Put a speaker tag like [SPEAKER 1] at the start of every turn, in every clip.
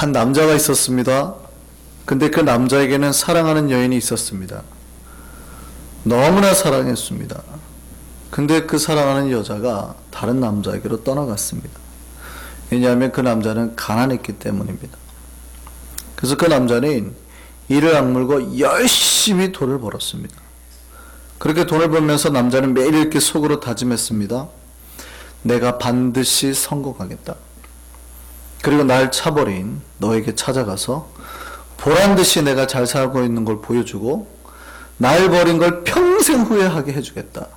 [SPEAKER 1] 한 남자가 있었습니다. 근데 그 남자에게는 사랑하는 여인이 있었습니다. 너무나 사랑했습니다. 근데 그 사랑하는 여자가 다른 남자에게로 떠나갔습니다. 왜냐하면 그 남자는 가난했기 때문입니다. 그래서 그 남자는 이를 악물고 열심히 돈을 벌었습니다. 그렇게 돈을 벌면서 남자는 매일 이렇게 속으로 다짐했습니다. 내가 반드시 성공하겠다. 그리고 날 차버린 너에게 찾아가서 보란듯이 내가 잘 살고 있는 걸 보여주고 날 버린 걸 평생 후회하게 해주겠다.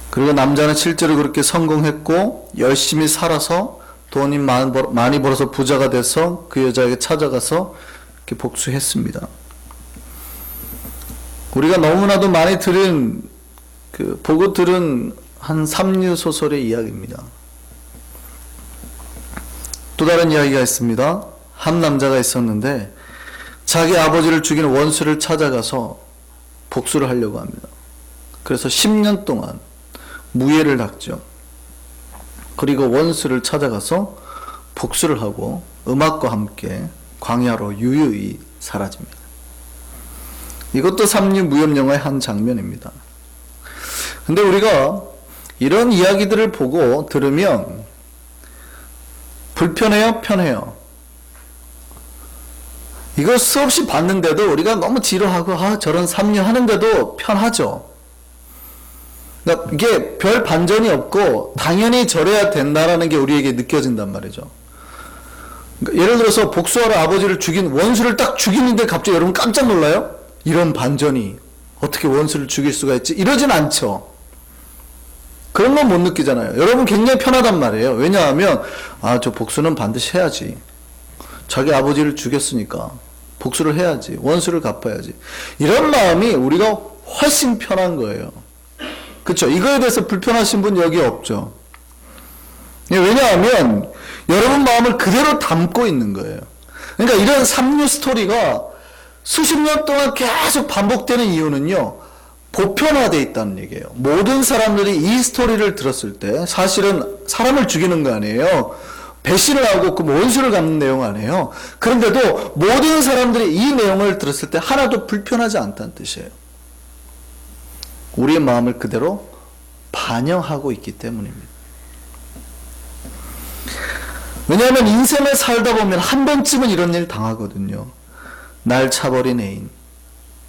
[SPEAKER 1] 그리고 남자는 실제로 그렇게 성공했고 열심히 살아서 돈이 많이 벌어서 부자가 돼서 그 여자에게 찾아가서 이렇게 복수했습니다. 우리가 너무나도 많이 보고 들은 한 삼류 소설의 이야기입니다. 또 다른 이야기가 있습니다. 한 남자가 있었는데 자기 아버지를 죽인 원수를 찾아가서 복수를 하려고 합니다. 그래서 10년 동안 무예를 닦죠. 그리고 원수를 찾아가서 복수를 하고 음악과 함께 광야로 유유히 사라집니다. 이것도 삼류 무협 영화의 한 장면입니다. 근데 우리가 이런 이야기들을 보고 들으면 불편해요? 편해요? 이거 수없이 봤는데도 우리가 너무 지루하고 저런 삼류 하는데도 편하죠. 그러니까 이게 별 반전이 없고 당연히 저래야 된다라는 게 우리에게 느껴진단 말이죠. 그러니까 예를 들어서 복수하러 아버지를 죽인 원수를 딱 죽이는데 갑자기 여러분 깜짝 놀라요? 이런 반전이 어떻게 원수를 죽일 수가 있지? 이러진 않죠. 그런 건 못 느끼잖아요. 여러분 굉장히 편하단 말이에요. 왜냐하면 저 복수는 반드시 해야지. 자기 아버지를 죽였으니까 복수를 해야지. 원수를 갚아야지. 이런 마음이 우리가 훨씬 편한 거예요. 그렇죠? 이거에 대해서 불편하신 분 여기 없죠. 왜냐하면 여러분 마음을 그대로 담고 있는 거예요. 그러니까 이런 삼류 스토리가 수십 년 동안 계속 반복되는 이유는요. 보편화되어 있다는 얘기예요. 모든 사람들이 이 스토리를 들었을 때 사실은 사람을 죽이는 거 아니에요. 배신을 하고 그 원수를 갚는 내용 아니에요. 그런데도 모든 사람들이 이 내용을 들었을 때 하나도 불편하지 않다는 뜻이에요. 우리의 마음을 그대로 반영하고 있기 때문입니다. 왜냐하면 인생을 살다 보면 한 번쯤은 이런 일 당하거든요. 날 차버린 애인,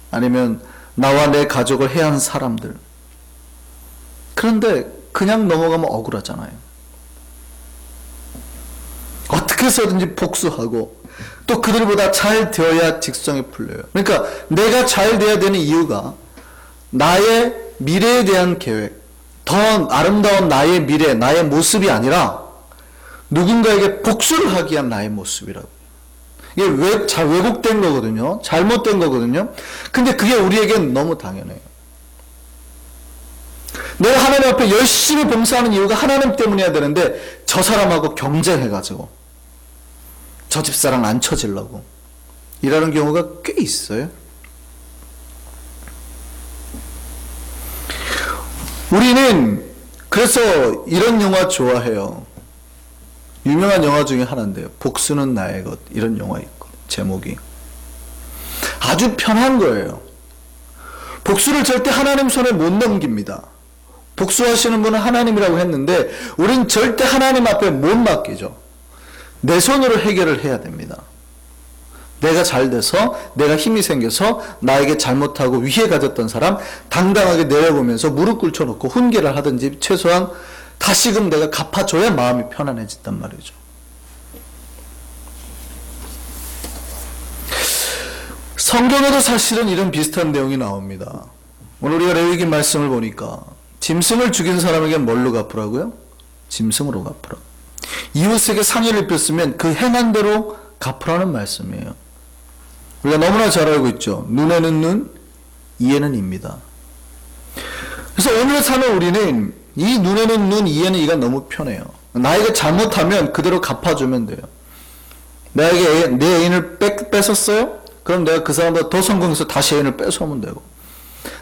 [SPEAKER 1] 아니면 나와 내 가족을 해한 사람들. 그런데 그냥 넘어가면 억울하잖아요. 어떻게 해서든지 복수하고 또 그들보다 잘 되어야 직성이 풀려요. 그러니까 내가 잘 돼야 되는 이유가 나의 미래에 대한 계획, 더 아름다운 나의 미래, 나의 모습이 아니라 누군가에게 복수를 하기 위한 나의 모습이라고. 이게 왜곡된 거거든요. 잘못된 거거든요. 근데 그게 우리에겐 너무 당연해요. 내가 하나님 앞에 열심히 봉사하는 이유가 하나님 때문이어야 되는데 저 사람하고 경쟁해가지고 저 집사랑 안 쳐지려고 이러는 경우가 꽤 있어요. 우리는 그래서 이런 영화 좋아해요. 유명한 영화 중에 하나인데요. 복수는 나의 것. 이런 영화 있고 제목이 아주 편한 거예요. 복수를 절대 하나님 손에 못 넘깁니다. 복수하시는 분은 하나님이라고 했는데 우린 절대 하나님 앞에 못 맡기죠. 내 손으로 해결을 해야 됩니다. 내가 잘 돼서 내가 힘이 생겨서 나에게 잘못하고 위해 가졌던 사람 당당하게 내려보면서 무릎 꿇혀놓고 훈계를 하든지 최소한 다시금 내가 갚아줘야 마음이 편안해진단 말이죠. 성경에도 사실은 이런 비슷한 내용이 나옵니다. 오늘 우리가 레위기 말씀을 보니까 짐승을 죽인 사람에게 뭘로 갚으라고요? 짐승으로 갚으라. 이웃에게 상해를 입혔으면 그 행한 대로 갚으라는 말씀이에요. 우리가 너무나 잘 알고 있죠. 눈에는 눈, 이에는 입니다. 그래서 오늘 사는 우리는 이 눈에는 눈, 이에는 이가 너무 편해요. 나에게 잘못하면 그대로 갚아주면 돼요. 나에게 내 애인을 뺏었어요? 그럼 내가 그 사람보다 더 성공해서 다시 애인을 뺏어오면 되고,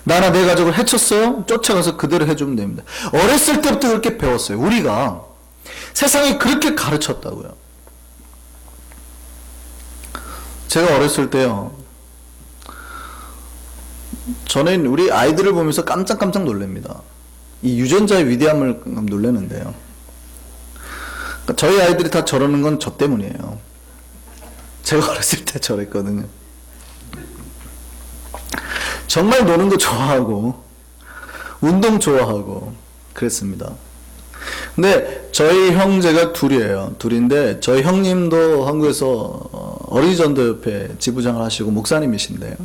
[SPEAKER 1] 나나 내 가족을 해쳤어요? 쫓아가서 그대로 해주면 됩니다. 어렸을 때부터 그렇게 배웠어요. 우리가 세상이 그렇게 가르쳤다고요. 제가 어렸을 때요, 저는 우리 아이들을 보면서 깜짝깜짝 놀랍니다. 이 유전자의 위대함을 놀라는데요. 그러니까 저희 아이들이 다 저러는 건 저 때문이에요. 제가 어렸을 때 저랬거든요. 정말 노는 거 좋아하고 운동 좋아하고 그랬습니다. 근데 저희 형제가 둘인데 저희 형님도 한국에서 어린이전도협회 지부장을 하시고 목사님이신데요.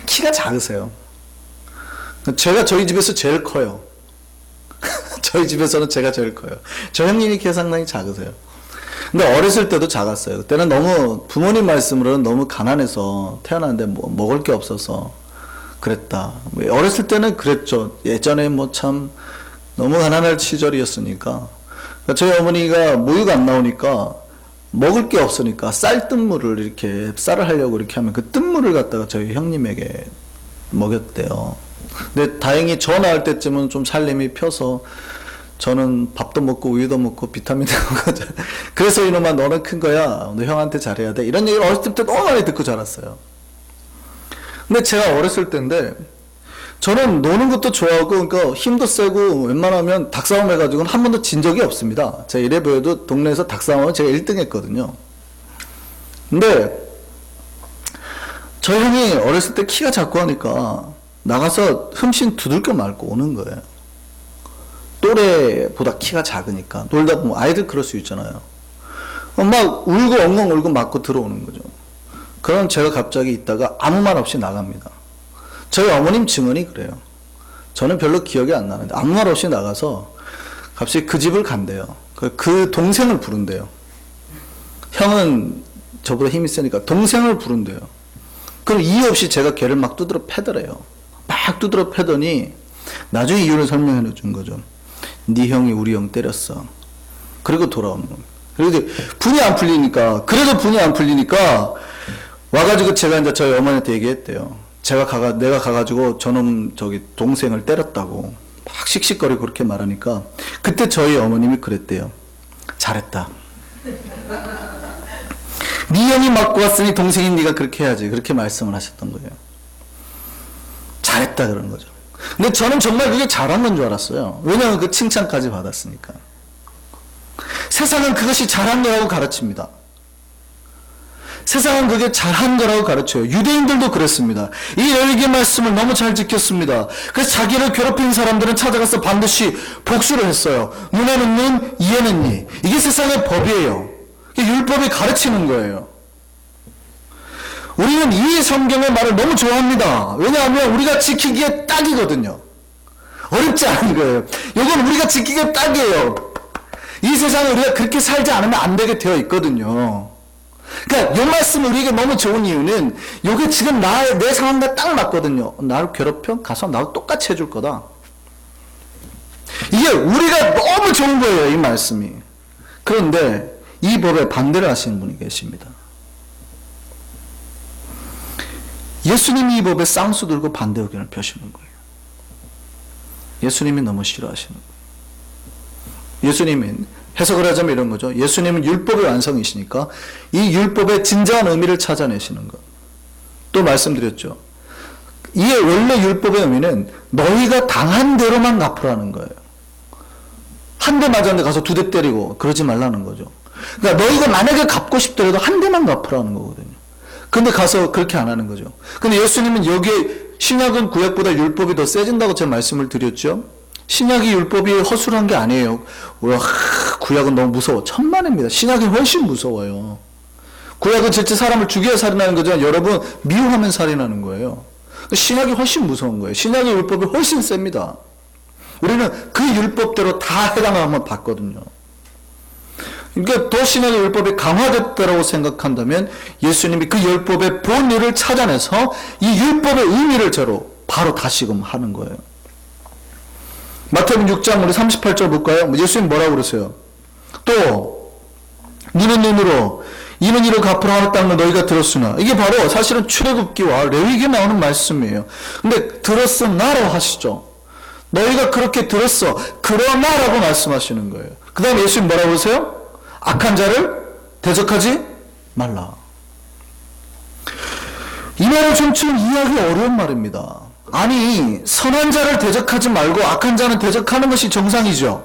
[SPEAKER 1] 키가 작으세요. 제가 저희 집에서 제일 커요. 저희 집에서는 제가 제일 커요. 저 형님이 키가 상당히 작으세요. 근데 어렸을 때도 작았어요. 그때는 너무 부모님 말씀으로는 너무 가난해서 태어났는데 뭐 먹을 게 없어서 그랬다. 어렸을 때는 그랬죠. 예전에 뭐 참 너무 가난할 시절이었으니까. 그러니까 저희 어머니가 모유가 안 나오니까 먹을 게 없으니까 쌀뜨물을 이렇게 쌀을 하려고 이렇게 하면 그 뜬물을 갖다가 저희 형님에게 먹였대요. 근데 다행히 저 낳을 때쯤은 좀 살림이 펴서 저는 밥도 먹고 우유도 먹고 비타민도 먹고 그래서 이놈아 너는 큰 거야. 너 형한테 잘해야 돼. 이런 얘기를 어렸을 때 너무 많이 듣고 자랐어요. 근데 제가 어렸을 때인데 저는 노는 것도 좋아하고 그러니까 힘도 세고 웬만하면 닭싸움 해가지고는 한 번도 진 적이 없습니다. 제가 이래 보여도 동네에서 닭싸움은 제가 1등 했거든요. 근데 저희 형이 어렸을 때 키가 작고 하니까 나가서 흠씬 두들겨 맞고 오는 거예요. 또래보다 키가 작으니까 놀다 보면 아이들 그럴 수 있잖아요. 막 울고 엉엉 울고 맞고 들어오는 거죠. 그럼 제가 갑자기 있다가 아무 말 없이 나갑니다. 저희 어머님 증언이 그래요. 저는 별로 기억이 안 나는데 아무 말 없이 나가서 갑자기 그 집을 간대요. 그 동생을 부른대요. 형은 저보다 힘이 세니까 동생을 부른대요. 그럼 이유 없이 제가 걔를 막 두드러 패더래요. 막 두드러 패더니 나중에 이유를 설명해 준 거죠. 네 형이 우리 형 때렸어. 그리고 돌아오는 겁니다. 그래도 분이 안 풀리니까 와가지고 제가 이제 저희 어머니한테 얘기했대요. 내가 가가지고 저놈 동생을 때렸다고 막 씩씩거리고 그렇게 말하니까 그때 저희 어머님이 그랬대요. 잘했다. 네 형이 맞고 왔으니 동생인 네가 그렇게 해야지. 그렇게 말씀을 하셨던 거예요. 잘했다 그런 거죠. 근데 저는 정말 그게 잘한 건 줄 알았어요. 왜냐하면 그 칭찬까지 받았으니까. 세상은 그것이 잘한 거라고 가르칩니다. 세상은 그게 잘한 거라고 가르쳐요. 유대인들도 그랬습니다. 이 레위기 말씀을 너무 잘 지켰습니다. 그래서 자기를 괴롭힌 사람들은 찾아가서 반드시 복수를 했어요. 눈에는 눈, 이에는 이. 이게 세상의 법이에요. 이게 율법이 가르치는 거예요. 우리는 이 성경의 말을 너무 좋아합니다. 왜냐하면 우리가 지키기에 딱이거든요. 어렵지 않은 거예요. 이건 우리가 지키기에 딱이에요. 이 세상에 우리가 그렇게 살지 않으면 안 되게 되어 있거든요. 그러니까 이 말씀이 우리에게 너무 좋은 이유는 이게 지금 내 상황과 딱 맞거든요. 나를 괴롭혀? 가서 나도 똑같이 해줄 거다. 이게 우리가 너무 좋은 거예요. 이 말씀이. 그런데 이 법에 반대를 하시는 분이 계십니다. 예수님이 이 법에 쌍수 들고 반대 의견을 펴시는 거예요. 예수님이 너무 싫어하시는 거예요. 예수님은 해석을 하자면 이런 거죠. 예수님은 율법의 완성이시니까 이 율법의 진정한 의미를 찾아내시는 것. 또 말씀드렸죠. 이 원래 율법의 의미는 너희가 당한 대로만 갚으라는 거예요. 한 대 맞았는데 가서 2대 때리고 그러지 말라는 거죠. 그러니까 너희가 만약에 갚고 싶더라도 한 대만 갚으라는 거거든요. 근데 가서 그렇게 안 하는 거죠. 근데 예수님은 여기에 신약은 구약보다 율법이 더 세진다고 제가 말씀을 드렸죠. 신약이 율법이 허술한 게 아니에요. 구약은 너무 무서워. 천만입니다. 신약이 훨씬 무서워요. 구약은 실제 사람을 죽여야 살인하는 거지만 여러분 미워하면 살인하는 거예요. 신약이 훨씬 무서운 거예요. 신약의 율법이 훨씬 셉니다. 우리는 그 율법대로 다 해당하면 봤거든요. 그러니까 더 신약의 율법이 강화됐다고 생각한다면 예수님이 그 율법의 본의를 찾아내서 이 율법의 의미를 바로 다시금 하는 거예요. 마태복음 6장 우리 38절 볼까요? 예수님 뭐라고 그러세요? 또 눈은 눈으로 이는 이로 갚으라 하였다는 걸 너희가 들었으나 이게 바로 사실은 출애굽기와 레위기에 나오는 말씀이에요. 근데 들었으나라고 하시죠. 너희가 그렇게 들었어. 그러나라고 말씀하시는 거예요. 그 다음에 예수님 뭐라고 그러세요? 악한 자를 대적하지 말라. 이 말은 좀 이해하기 어려운 말입니다. 아니, 선한 자를 대적하지 말고 악한 자는 대적하는 것이 정상이죠.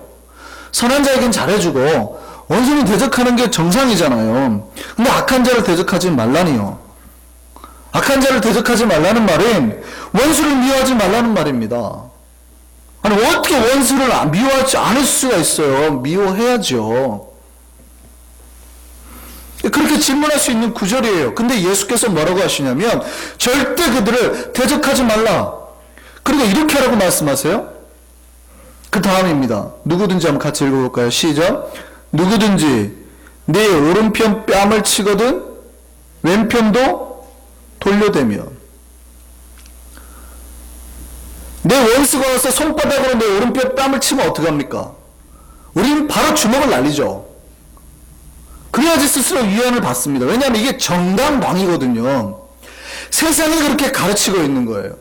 [SPEAKER 1] 선한 자에겐 잘해주고 원수는 대적하는 게 정상이잖아요. 근데 악한 자를 대적하지 말라니요. 악한 자를 대적하지 말라는 말은 원수를 미워하지 말라는 말입니다. 아니, 어떻게 원수를 미워하지 않을 수가 있어요? 미워해야죠. 그렇게 질문할 수 있는 구절이에요. 근데 예수께서 뭐라고 하시냐면 절대 그들을 대적하지 말라. 그리고 이렇게 하라고 말씀하세요. 그 다음입니다. 누구든지 한번 같이 읽어볼까요? 시작. 누구든지 네 오른편 뺨을 치거든 왼편도 돌려대며. 내 원수가 와서 손바닥으로 내 오른편 뺨을 치면 어떡합니까? 우리는 바로 주먹을 날리죠. 그래야지 스스로 위안을 받습니다. 왜냐하면 이게 정당방위거든요. 세상이 그렇게 가르치고 있는 거예요.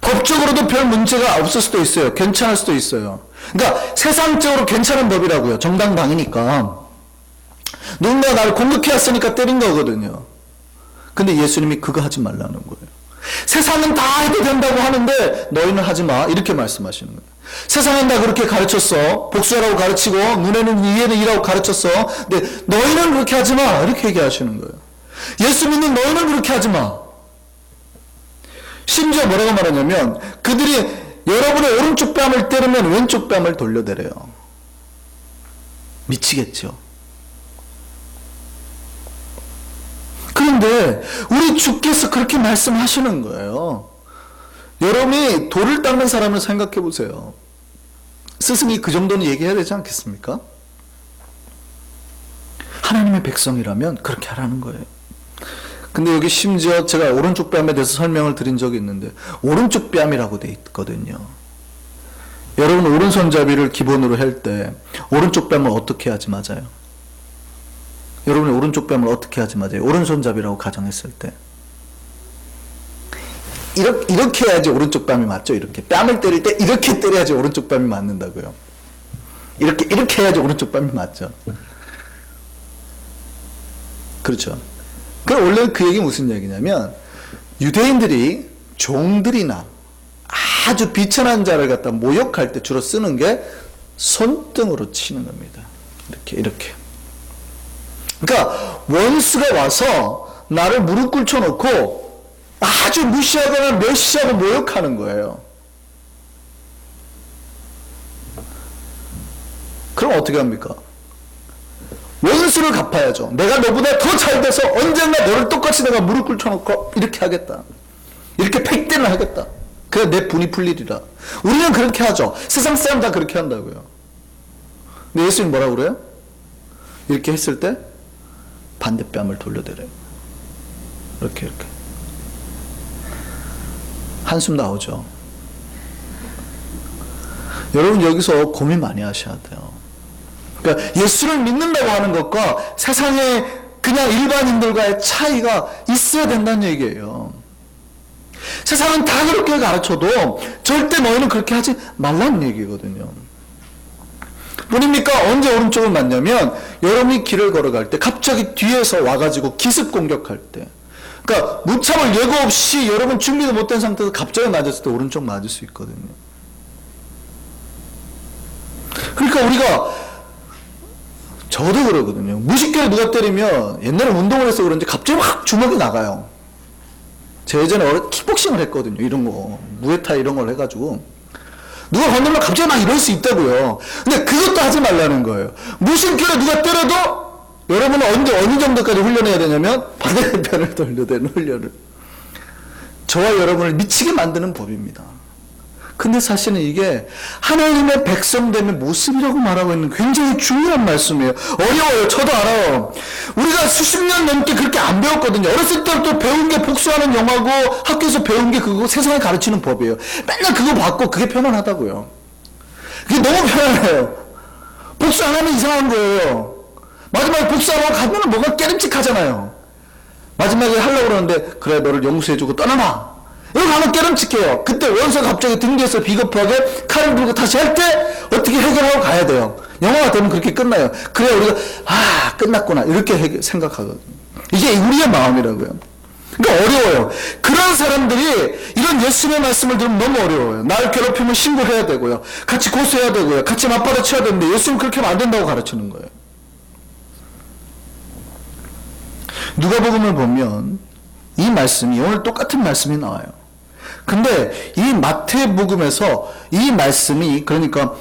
[SPEAKER 1] 법적으로도 별 문제가 없을 수도 있어요. 괜찮을 수도 있어요. 그러니까 세상적으로 괜찮은 법이라고요. 정당방위니까. 누군가 나를 공격해왔으니까 때린 거거든요. 근데 예수님이 그거 하지 말라는 거예요. 세상은 다 해도 된다고 하는데 너희는 하지 마. 이렇게 말씀하시는 거예요. 세상은 다 그렇게 가르쳤어. 복수하라고 가르치고 눈에는 이에는 이라고 가르쳤어. 근데 너희는 그렇게 하지 마. 이렇게 얘기하시는 거예요. 예수 믿는 너희는 그렇게 하지 마. 심지어 뭐라고 말하냐면 그들이 여러분의 오른쪽 뺨을 때리면 왼쪽 뺨을 돌려대래요. 미치겠죠. 그런데 우리 주께서 그렇게 말씀하시는 거예요. 여러분이 돌을 닦는 사람을 생각해 보세요. 스승이 그 정도는 얘기해야 되지 않겠습니까? 하나님의 백성이라면 그렇게 하라는 거예요. 근데 여기 심지어 제가 오른쪽 뺨에 대해서 설명을 드린 적이 있는데 오른쪽 뺨이라고 돼 있거든요. 여러분 오른손잡이를 기본으로 할 때 오른쪽 뺨을 어떻게 하지 맞아요? 여러분의 오른쪽 뺨을 어떻게 하지 맞아요? 오른손잡이라고 가정했을 때 이렇게 해야지 오른쪽 뺨이 맞죠? 이렇게 뺨을 때릴 때 이렇게 때려야지 오른쪽 뺨이 맞는다고요. 이렇게 해야지 오른쪽 뺨이 맞죠. 그렇죠. 그럼 원래 그 얘기 무슨 얘기냐면 유대인들이 종들이나 아주 비천한 자를 갖다 모욕할 때 주로 쓰는 게 손등으로 치는 겁니다. 이렇게. 그러니까 원수가 와서 나를 무릎 꿇혀놓고 아주 무시하거나 멸시하고 모욕하는 거예요. 그럼 어떻게 합니까? 원수를 갚아야죠. 내가 너보다 더 잘돼서 언젠가 너를 똑같이 내가 무릎 꿇혀놓고 이렇게 하겠다. 이렇게 팩대를 하겠다. 그래 내 분이 풀리리라. 우리는 그렇게 하죠. 세상 사람 다 그렇게 한다고요. 근데 예수님 뭐라고 그래요? 이렇게 했을 때 반대뺨을 돌려대래요. 이렇게. 한숨 나오죠. 여러분 여기서 고민 많이 하셔야 돼요. 그러니까 예수를 믿는다고 하는 것과 세상의 그냥 일반인들과의 차이가 있어야 된다는 얘기예요. 세상은 다 그렇게 가르쳐도 절대 너희는 그렇게 하지 말라는 얘기거든요. 뿐입니까? 언제 오른쪽을 맞냐면 여러분이 길을 걸어갈 때 갑자기 뒤에서 와가지고 기습 공격할 때, 그러니까 무참을 예고 없이 여러분 준비도 못된 상태에서 갑자기 맞았을 때 오른쪽 맞을 수 있거든요. 그러니까 우리가 저도 그러거든요. 무식하게 누가 때리면 옛날에 운동을 해서 그런지 갑자기 확 주먹이 나가요. 제가 예전에 킥복싱을 했거든요. 이런 거 무에타이 이런 걸 해가지고 누가 건들면 갑자기 막 이럴 수 있다고요. 근데 그것도 하지 말라는 거예요. 무심결에 누가 때려도 여러분은 어느 정도까지 훈련해야 되냐면 반대편을 돌려대는 훈련을. 저와 여러분을 미치게 만드는 법입니다. 근데 사실은 이게 하나님의 백성됨의 모습이라고 말하고 있는 굉장히 중요한 말씀이에요. 어려워요. 저도 알아요. 우리가 수십 년 넘게 그렇게 안 배웠거든요. 어렸을 때부터 배운 게 복수하는 영화고 학교에서 배운 게 그거 세상에 가르치는 법이에요. 맨날 그거 받고 그게 편안하다고요. 그게 너무 편안해요. 복수 안 하면 이상한 거예요. 마지막에 복수하러 가면 뭐가 깨름칙하잖아요. 마지막에 하려고 그러는데 그래 너를 용서해주고 떠나마. 여기 가면 깨름칙해요. 그때 원수가 갑자기 등 뒤에서 비겁하게 칼을 들고 다시 할 때 어떻게 해결하고 가야 돼요. 영화가 되면 그렇게 끝나요. 그래야 우리가 끝났구나 이렇게 생각하거든요. 이게 우리의 마음이라고요. 그러니까 어려워요. 그런 사람들이 이런 예수님의 말씀을 들으면 너무 어려워요. 날 괴롭히면 신고해야 되고요. 같이 고소해야 되고요. 같이 맞받아쳐야 되는데 예수님 그렇게 하면 안 된다고 가르치는 거예요. 누가복음을 보면 이 말씀이 오늘 똑같은 말씀이 나와요. 근데 이 마태복음에서 이 말씀이, 그러니까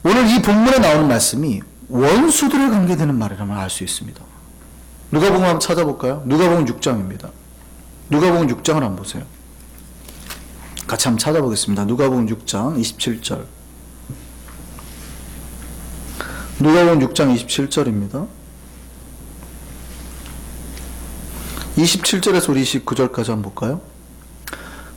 [SPEAKER 1] 오늘 이 본문에 나오는 말씀이 원수들에 관계되는 말이라면 알 수 있습니다. 누가복음 한번 찾아볼까요? 누가복음 6장입니다. 누가복음 6장을 한번 보세요. 같이 한번 찾아보겠습니다. 누가복음 6장 27절. 누가복음 6장 27절입니다. 27절에서 우리 29절까지 한번 볼까요?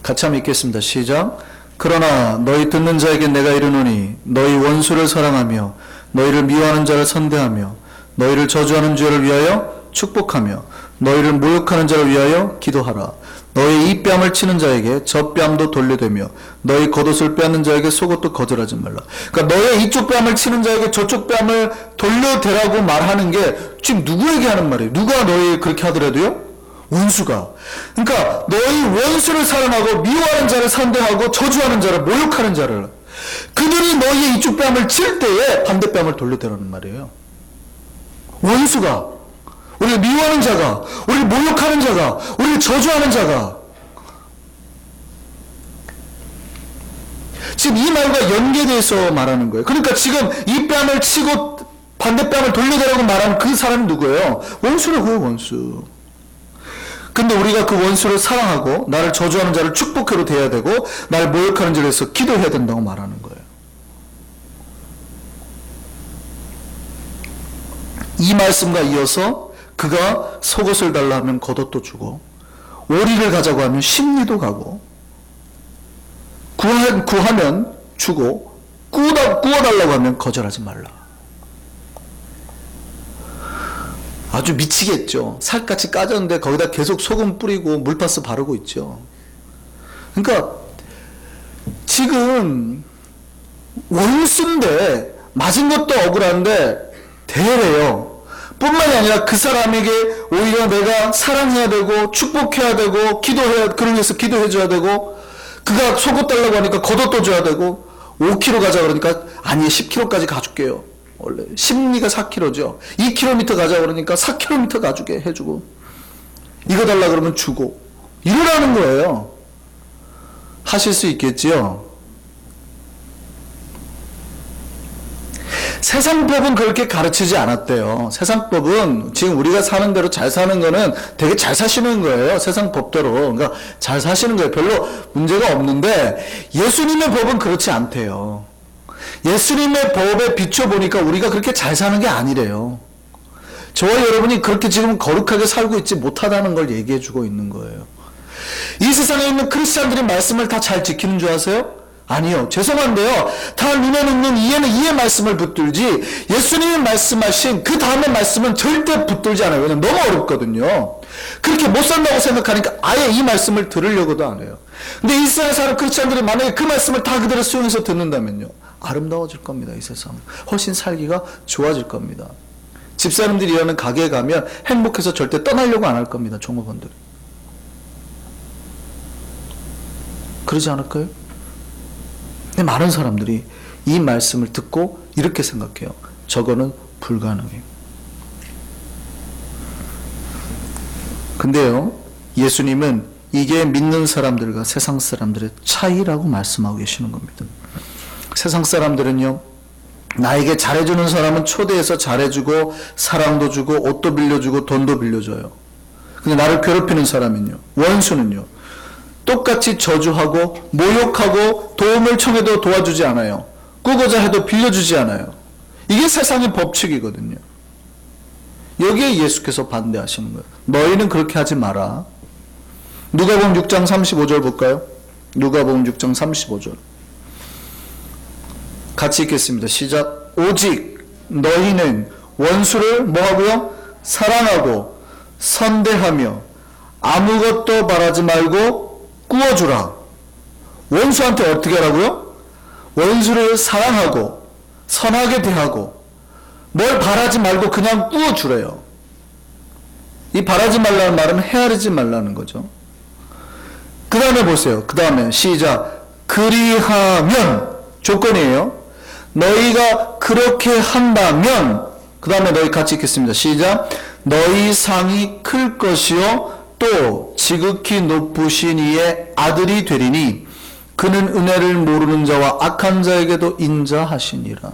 [SPEAKER 1] 같이 한번 읽겠습니다. 시작. 그러나 너희 듣는 자에게 내가 이르노니 너희 원수를 사랑하며 너희를 미워하는 자를 선대하며 너희를 저주하는 자를 위하여 축복하며 너희를 모욕하는 자를 위하여 기도하라. 너희 이 뺨을 치는 자에게 저 뺨도 돌려대며 너희 겉옷을 빼앗는 자에게 속옷도 거절하지 말라. 그러니까 너희 이쪽 뺨을 치는 자에게 저쪽 뺨을 돌려대라고 말하는 게 지금 누구에게 하는 말이에요? 누가 너희 그렇게 하더라도요? 원수가. 그러니까 너희 원수를 사랑하고 미워하는 자를 선대하고 저주하는 자를 모욕하는 자를, 그들이 너희의 이쪽 뺨을 칠 때에 반대 뺨을 돌려대라는 말이에요. 원수가, 우리를 미워하는 자가, 우리를 모욕하는 자가, 우리를 저주하는 자가. 지금 이 말과 연계돼서 말하는 거예요. 그러니까 지금 이 뺨을 치고 반대 뺨을 돌려대라고 말하는 그 사람이 누구예요? 원수라고요, 원수. 근데 우리가 그 원수를 사랑하고 나를 저주하는 자를 축복해로 대해야 되고 나를 모욕하는 자를 해서 기도해야 된다고 말하는 거예요. 이 말씀과 이어서 그가 속옷을 달라 하면 겉옷도 주고 오리를 가자고 하면 심리도 가고 구하면 주고 구워달라고 하면 거절하지 말라. 아주 미치겠죠. 살같이 까졌는데 거기다 계속 소금 뿌리고 물파스 바르고 있죠. 그러니까 지금 원수인데 맞은 것도 억울한데 대래요. 뿐만이 아니라 그 사람에게 오히려 내가 사랑해야 되고 축복해야 되고 그를 위해서 기도해줘야 되고, 그가 속옷 달라고 하니까 겉옷도 줘야 되고, 5kg 가자 그러니까 아니 10kg까지 가줄게요. 원래 심리가 4kg죠. 2km 가자 그러니까 4km 가주게 해주고, 이거 달라 그러면 주고, 이러라는 거예요. 하실 수 있겠지요? 세상법은 그렇게 가르치지 않았대요. 세상법은 지금 우리가 사는 대로 잘 사는 거는 되게 잘 사시는 거예요. 세상법대로. 그러니까 잘 사시는 거예요. 별로 문제가 없는데 예수님의 법은 그렇지 않대요. 예수님의 법에 비춰보니까 우리가 그렇게 잘 사는 게 아니래요. 저와 여러분이 그렇게 지금 거룩하게 살고 있지 못하다는 걸 얘기해주고 있는 거예요. 이 세상에 있는 크리스찬들이 말씀을 다 잘 지키는 줄 아세요? 아니요. 죄송한데요. 다 눈에는 있는 이해는 이해 말씀을 붙들지 예수님이 말씀하신 그 다음의 말씀은 절대 붙들지 않아요. 왜냐면 너무 어렵거든요. 그렇게 못 산다고 생각하니까 아예 이 말씀을 들으려고도 안 해요. 근데 이 세상에 사는 크리스찬들이 만약에 그 말씀을 다 그대로 수용해서 듣는다면요, 아름다워질 겁니다. 이 세상 훨씬 살기가 좋아질 겁니다. 집사람들이 일하는 가게에 가면 행복해서 절대 떠나려고 안 할 겁니다. 종업원들이. 그러지 않을까요? 근데 많은 사람들이 이 말씀을 듣고 이렇게 생각해요. 저거는 불가능해요. 근데요, 예수님은 이게 믿는 사람들과 세상 사람들의 차이라고 말씀하고 계시는 겁니다. 세상 사람들은요, 나에게 잘해주는 사람은 초대해서 잘해주고 사랑도 주고 옷도 빌려주고 돈도 빌려줘요. 근데 나를 괴롭히는 사람은요, 원수는요, 똑같이 저주하고 모욕하고 도움을 청해도 도와주지 않아요. 꾸고자 해도 빌려주지 않아요. 이게 세상의 법칙이거든요. 여기에 예수께서 반대하시는 거예요. 너희는 그렇게 하지 마라. 누가복음 6장 35절 볼까요? 누가복음 6장 35절. 같이 읽겠습니다. 시작. 오직 너희는 원수를 뭐하고요? 사랑하고 선대하며 아무것도 바라지 말고 꾸어주라. 원수한테 어떻게 하라고요? 원수를 사랑하고 선하게 대하고 뭘 바라지 말고 그냥 꾸어주래요. 이 바라지 말라는 말은 헤아리지 말라는 거죠. 그 다음에 보세요. 그 다음에 시작. 그리하면 조건이에요. 너희가 그렇게 한다면, 그 다음에 너희 같이 읽겠습니다. 시작. 너희 상이 클 것이요 또 지극히 높으신 이의 아들이 되리니 그는 은혜를 모르는 자와 악한 자에게도 인자하시니라.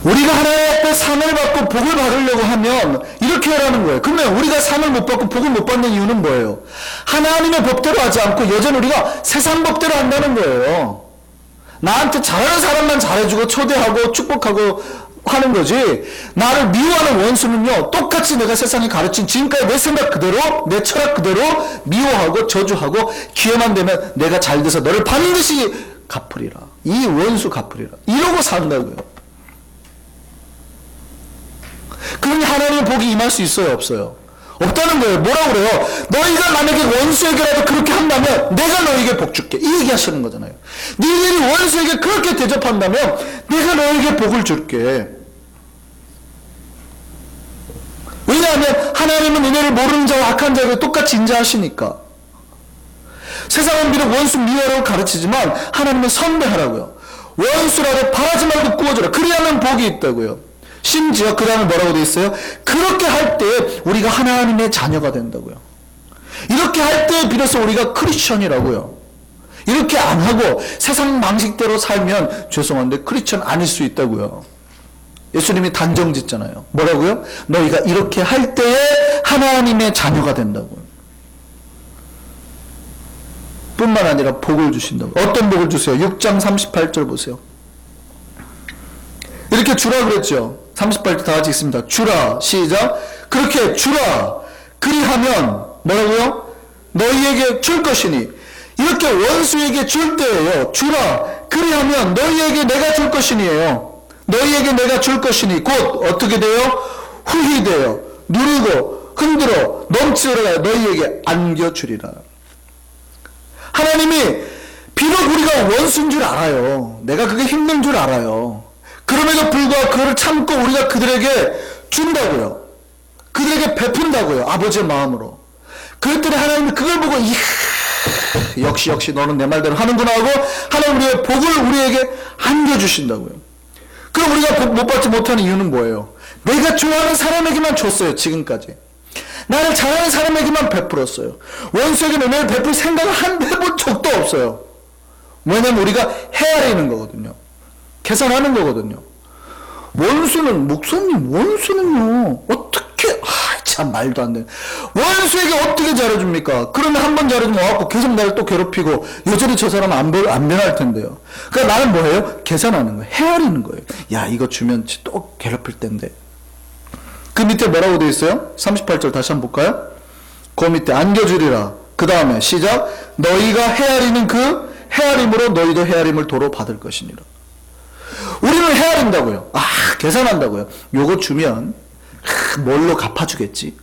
[SPEAKER 1] 우리가 하나님 앞에 상을 받고 복을 받으려고 하면 이렇게 하라는 거예요. 그러면 우리가 상을 못 받고 복을 못 받는 이유는 뭐예요? 하나님의 법대로 하지 않고 여전히 우리가 세상 법대로 한다는 거예요. 나한테 잘하는 사람만 잘해주고 초대하고 축복하고 하는 거지. 나를 미워하는 원수는요, 똑같이 내가 세상에 가르친 지금까지 내 생각 그대로, 내 철학 그대로 미워하고 저주하고 기회만 되면 내가 잘 돼서 너를 반드시 갚으리라. 이 원수 갚으리라. 이러고 산다고요. 그러니 하나님의 복이 임할 수 있어요, 없어요? 없다는 거예요. 뭐라고 그래요? 너희가 남에게 원수에게라도 그렇게 한다면 내가 너에게 복 줄게. 이 얘기 하시는 거잖아요. 너희들이 원수에게 그렇게 대접한다면 내가 너에게 복을 줄게. 왜냐하면 하나님은 은혜를 모르는 자와 악한 자에게 똑같이 인자하시니까. 세상은 비록 원수 미워라고 가르치지만 하나님은 선배하라고요. 원수라도 바라지 말고 구워줘라. 그리하면 복이 있다고요. 심지어 그 다음에 뭐라고 되어 있어요? 그렇게 할 때 우리가 하나님의 자녀가 된다고요. 이렇게 할 때 비로소 우리가 크리스천이라고요. 이렇게 안 하고 세상 방식대로 살면 죄송한데 크리스천 아닐 수 있다고요. 예수님이 단정 짓잖아요. 뭐라고요? 너희가 이렇게 할 때에 하나님의 자녀가 된다고요. 뿐만 아니라 복을 주신다고. 어떤 복을 주세요? 6장 38절 보세요. 이렇게 주라 그랬죠. 38절 다 같이 읽습니다. 주라. 시작. 그렇게 주라. 그리하면 뭐라고요? 너희에게 줄 것이니. 이렇게 원수에게 줄 때예요. 주라. 그리하면 너희에게 내가 줄 것이니에요. 너희에게 내가 줄 것이니 곧 어떻게 돼요? 후히 돼요. 누르고 흔들어 넘치도록 너희에게 안겨주리라. 하나님이 비록 우리가 원수인 줄 알아요. 내가 그게 힘든 줄 알아요. 그럼에도 불구하고 그걸 참고 우리가 그들에게 준다고요. 그들에게 베푼다고요. 아버지의 마음으로. 그랬더니 하나님이 그걸 보고 역시 너는 내 말대로 하는구나 하고 하나님 우리의 복을 우리에게 안겨주신다고요. 그럼 우리가 복 못 받지 못하는 이유는 뭐예요? 내가 좋아하는 사람에게만 줬어요. 지금까지. 나를 잘하는 사람에게만 베풀었어요. 원수에게 은혜를 베풀 생각을 한 해본 적도 없어요. 왜냐면 우리가 헤아리는 거거든요. 계산하는 거거든요. 원수는, 목사님, 원수는요, 어떻게, 참, 말도 안 돼. 원수에게 어떻게 잘해줍니까? 그러면 한 번 잘해주면 와갖고 계속 나를 또 괴롭히고, 여전히 저 사람은 안 변할 텐데요. 그러니까 나는 뭐예요? 계산하는 거예요. 헤아리는 거예요. 야, 이거 주면 또 괴롭힐 텐데. 그 밑에 뭐라고 되어 있어요? 38절 다시 한번 볼까요? 그 밑에 안겨주리라. 그 다음에 시작. 너희가 헤아리는 그 헤아림으로 너희도 헤아림을 도로 받을 것이니라. 우리는 헤아린다고요. 계산한다고요. 요거 주면 뭘로 갚아주겠지.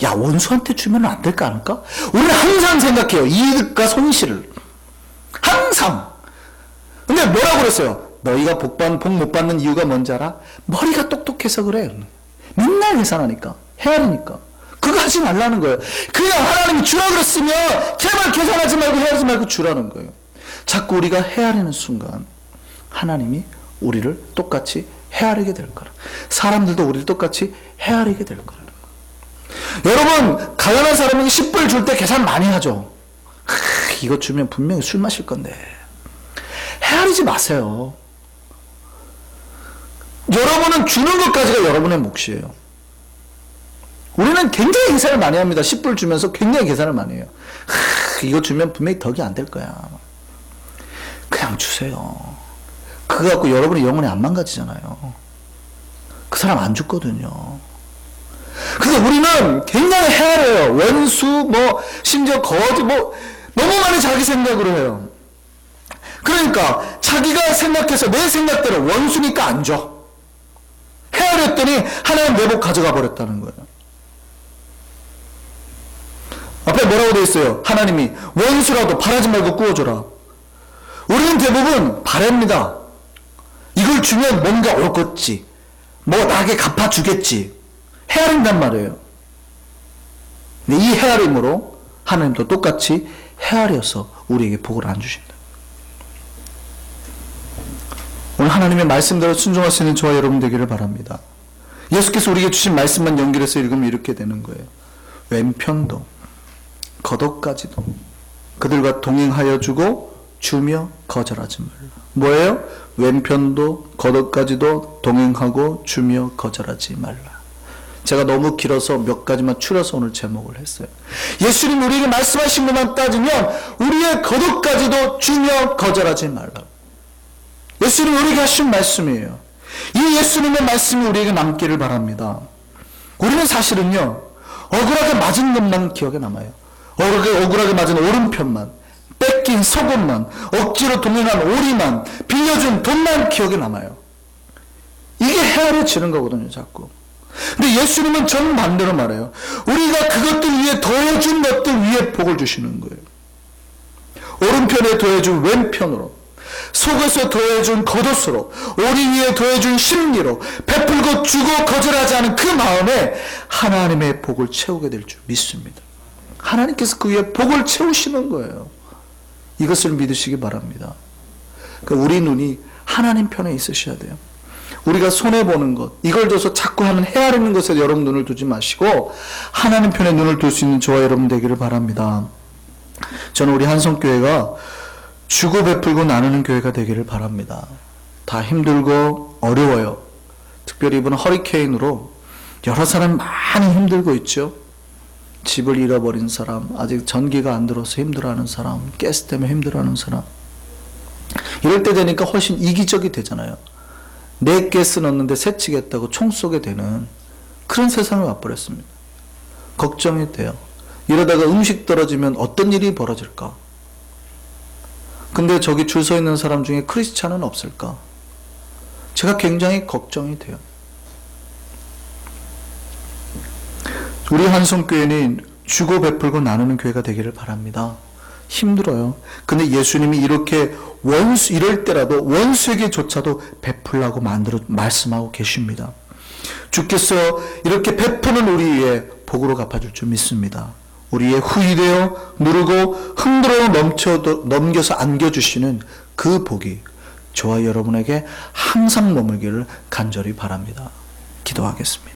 [SPEAKER 1] 야, 원수한테 주면 안 될까 않을까? 우리는 항상 생각해요. 이득과 손실을. 항상. 근데 뭐라고 그랬어요? 너희가 복 못 받는 이유가 뭔지 알아? 머리가 똑똑해서 그래. 맨날 계산하니까. 헤아리니까. 그거 하지 말라는 거예요. 그냥 하나님이 주라 그랬으면 제발 계산하지 말고 헤아리지 말고 주라는 거예요. 자꾸 우리가 헤아리는 순간 하나님이 우리를 똑같이 헤아리게 될 거라. 사람들도 우리를 똑같이 헤아리게 될 거라. 여러분, 가난한 사람에게 10불 줄 때 계산 많이 하죠. 이거 주면 분명히 술 마실 건데. 헤아리지 마세요. 여러분은 주는 것까지가 여러분의 몫이에요. 우리는 굉장히 계산을 많이 합니다. 10불 주면서 굉장히 계산을 많이 해요. 이거 주면 분명히 덕이 안 될 거야. 그냥 주세요. 그거 갖고 여러분의 영혼이 안 망가지잖아요. 그 사람 안 죽거든요. 근데 우리는 굉장히 헤아려요. 원수, 심지어 거짓, 너무 많이 자기 생각으로 해요. 그러니까 자기가 생각해서 내 생각대로 원수니까 안 줘. 헤아렸더니 하나님 내 복 가져가 버렸다는 거예요. 앞에 뭐라고 되어 있어요? 하나님이 원수라도 바라지 말고 구워줘라. 우리는 대부분 바랍니다. 이걸 주면 뭔가 올 것지, 뭐 나에게 갚아주겠지. 헤아린단 말이에요. 근데 이 헤아림으로 하나님도 똑같이 헤아려서 우리에게 복을 안 주신다. 오늘 하나님의 말씀대로 순종할 수 있는 저와 여러분 되기를 바랍니다. 예수께서 우리에게 주신 말씀만 연결해서 읽으면 이렇게 되는 거예요. 왼편도 겉옷까지도 그들과 동행하여 주고 주며 거절하지 말라. 뭐예요? 왼편도 겉옷까지도 동행하고 주며 거절하지 말라. 제가 너무 길어서 몇 가지만 추려서 오늘 제목을 했어요. 예수님 우리에게 말씀하신 것만 따지면 우리의 겉옷까지도 주며 거절하지 말라. 예수님 우리에게 하신 말씀이에요. 이 예수님의 말씀이 우리에게 남기를 바랍니다. 우리는 사실은요, 억울하게 맞은 것만 기억에 남아요. 억울하게 맞은 오른편만, 뺏긴 속옷만, 억지로 동행한 오리만, 빌려준 돈만 기억에 남아요. 이게 헤아려지는 거거든요, 자꾸. 근데 예수님은 정반대로 말해요. 우리가 그것들 위에 더해준 것들 위에 복을 주시는 거예요. 오른편에 더해준 왼편으로, 속에서 더해준 겉옷으로, 오리 위에 더해준 심리로, 베풀고 주고 거절하지 않은 그 마음에 하나님의 복을 채우게 될 줄 믿습니다. 하나님께서 그 위에 복을 채우시는 거예요. 이것을 믿으시기 바랍니다. 그러니까 우리 눈이 하나님 편에 있으셔야 돼요. 우리가 손해보는 것, 이걸 줘서 자꾸 하는 헤아리는 것에 여러분 눈을 두지 마시고 하나님 편에 눈을 둘 수 있는 저와 여러분 되기를 바랍니다. 저는 우리 한성교회가 주고 베풀고 나누는 교회가 되기를 바랍니다. 다 힘들고 어려워요. 특별히 이번 허리케인으로 여러 사람이 많이 힘들고 있죠. 집을 잃어버린 사람, 아직 전기가 안 들어서 힘들어하는 사람, 가스 때문에 힘들어하는 사람. 이럴 때 되니까 훨씬 이기적이 되잖아요. 내 가스 넣는데 새치겠다고 총 쏘게 되는 그런 세상이 와버렸습니다. 걱정이 돼요. 이러다가 음식 떨어지면 어떤 일이 벌어질까? 근데 저기 줄 서 있는 사람 중에 크리스찬은 없을까? 제가 굉장히 걱정이 돼요. 우리 한성교회는 주고 베풀고 나누는 교회가 되기를 바랍니다. 힘들어요. 근데 예수님이 이렇게 이럴 때라도 원수에게조차도 베풀라고 말씀하고 계십니다. 주께서 이렇게 베푸는 우리의 복으로 갚아줄 줄 믿습니다. 우리의 후이되어 누르고 흔들어 넘겨서 안겨주시는 그 복이 저와 여러분에게 항상 머물기를 간절히 바랍니다. 기도하겠습니다.